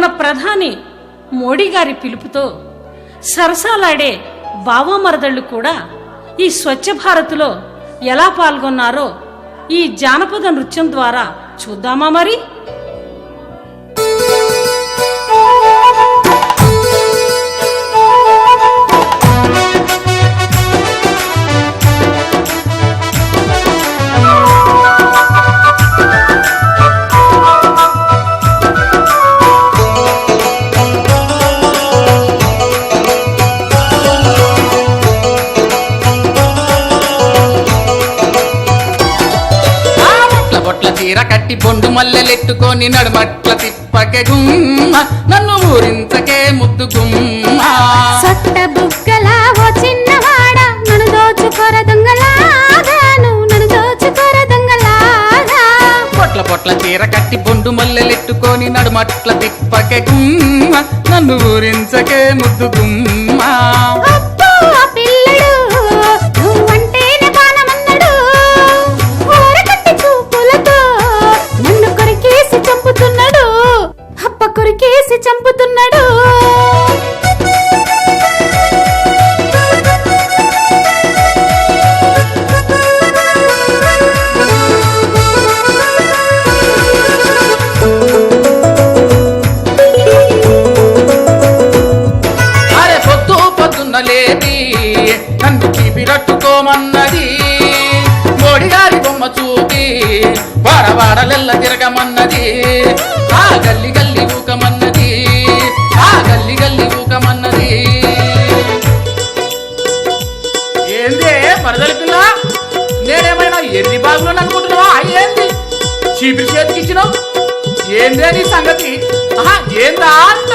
మన ప్రధాని మోడీ గారి పిలుపుతో సరసాలాడే బావమరదళ్ళు కూడా ఈ స్వచ్ఛ భారత్లో ఎలా పాల్గొన్నారో ఈ జానపద నృత్యం ద్వారా చూద్దామా మరి. చీర కట్టి బొండు మల్లెలెట్టుకొని నడుమట్ల తిప్పకే గుమ్మ నన్ను ఊరించకే ముద్దు గుమ్మ. సొట్ట బుగ్గలా ఓ చిన్నవాడ నన్ను దోచుకోర దొంగలాగా నన్ను దోచుకోర దొంగలాగా. పొట్ల పొట్ల చీర కట్టి బొండు మల్లెలెట్టుకొని నడుమట్ల తిప్పకే గుమ్మ నన్ను ఊరించకే ముద్దు గుమ్మ. అబ్బో ఆ పిల్లడు నువ్వంటేనే బాణమన్నాడు. ఊరకట్టి చూపులతో నన్ను కొరికేసి చంపుతున్నాడు. అప్ప కొరికేసి చంపుతున్నాడు. అరే పొద్దు పొద్దున్న లేది నన్ను చీపిరట్టుకోమన్నది. మోడిగారి బొమ్మ చూపి వాడవాడలెల్ల తిరగమన్నది. ఆ గల్లి గల్లి ఊకమన్నది. ఆ గల్లి గల్లి ఊకమన్నది. ఏందే మరదలి పిల్ల, నేనేమైనా ఎన్ని బాగులు అనుకుంటున్నావా? ఏంది చీపిరి చేతికి ఇచ్చినావు? ఏందే నీ సంగతి? ఏందా అంట?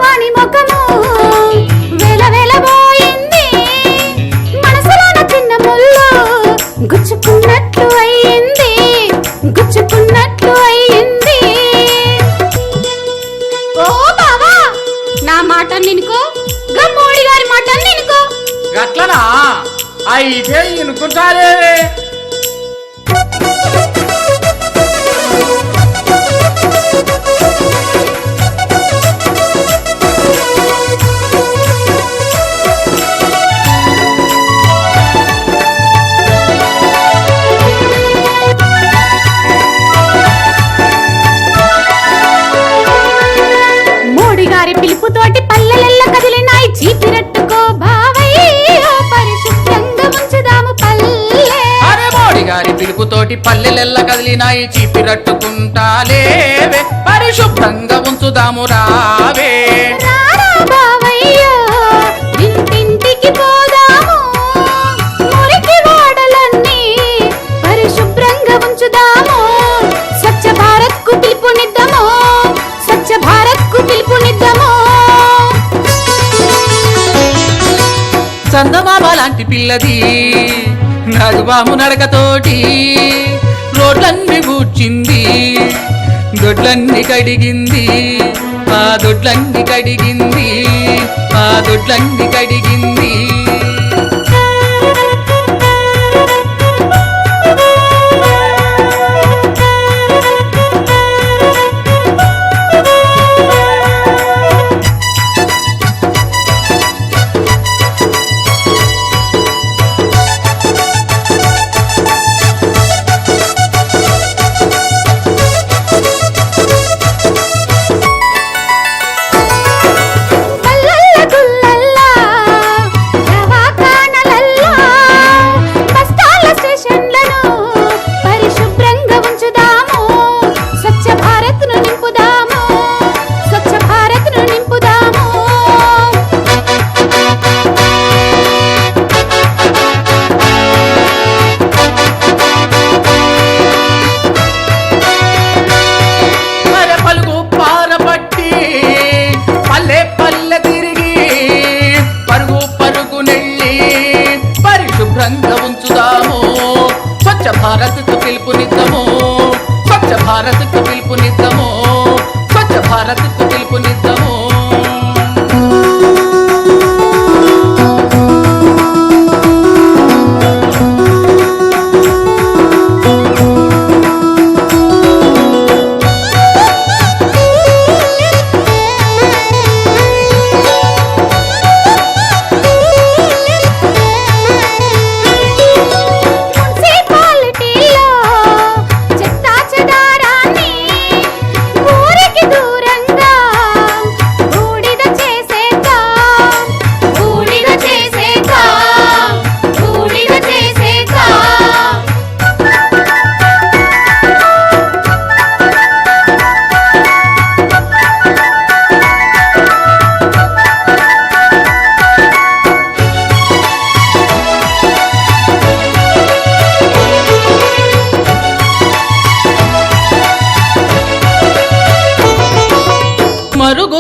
వాని ముఖము వేల వేల పోయింది. మనసులోన చిన్న ముళ్ళు గుచ్చుకున్నట్లు అయ్యింది. గుచ్చుకున్నట్లు అయ్యింది. ఓ బావా, నా మాట నినుకో, గమ్మోడి గారి మాట నినుకో. గట్లనా? అయితే ఇనుకుంటారే. మోడీ గారి పిలుపుతోటి పల్లెలెల్ల కదిలినాయి. చీపిరట్టుకో బావయ్యో, పరిశుభ్రంగా ఉంచుదాము పల్లె. అరే మోడి గారి పిలుపుతోటి పల్లెలెల్ల కదిలినాయి. చీపిరట్టుకుంటాలేవే, పరిశుభ్రంగా ఉంచుదాము రావే. రారా బావయ్యో, ఇంటింటికి పోదాము. మురికి వాడలన్నీ పరిశుభ్రంగా ఉంచుదాము. స్వచ్ఛ భారత్ కు పిలుపునిద్దాము. స్వచ్ఛ భారత్ కు పిలుపునిద్దాము. చందమామ లాంటి పిల్లది నడువాము నడకతోటి రోడ్లన్నీ కూర్చింది. దొడ్లన్నీ కడిగింది. ఆ దొడ్లన్నీ కడిగింది. ఆ దొడ్లన్నీ కడిగింది. పల్లెల్ల గుల్లల్లా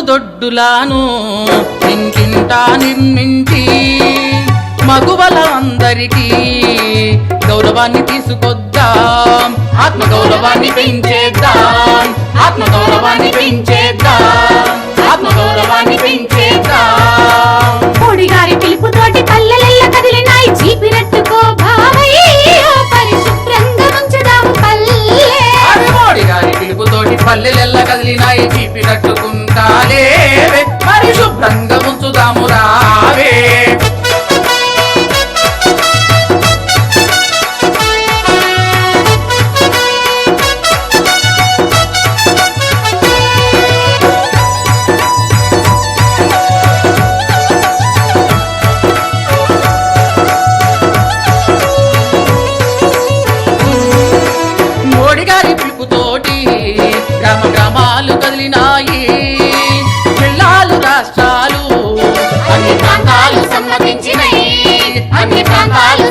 మరుగుదొడ్డులాను ఇంటింటా నిర్మించి మగువల అందరికీ గౌరవాన్ని తీసుకొద్దాం, ఆత్మగౌరవాన్ని పెంచేద్దాం, ఆత్మగౌరవాన్ని పెంచేద్దాం, ఆత్మగౌరవాన్ని పెంచేద్దాం. మోడీ గారి పిలుపుతోటి పల్లెలెల్ల కదిలినాయి చీపినట్టుకో బావయ్యో పరిశుభ్రంగా ఉంచుదాము పల్లె. అరే మోడీ గారి పిలుపుతోటి పల్లెలెల్ల కదిలినాయి చీపినట్టుకుంటాలే పరిశుభ్రంగా ఉంచుదాము రావే. మోడీ గారి పిలుపుతోటి గ్రామ గ్రామాలు కదిలినాయి, జిల్లాలు రాష్ట్రాలు అన్ని ప్రాంతాలు సమ్మతించినాయి, అన్ని ప్రాంతాలు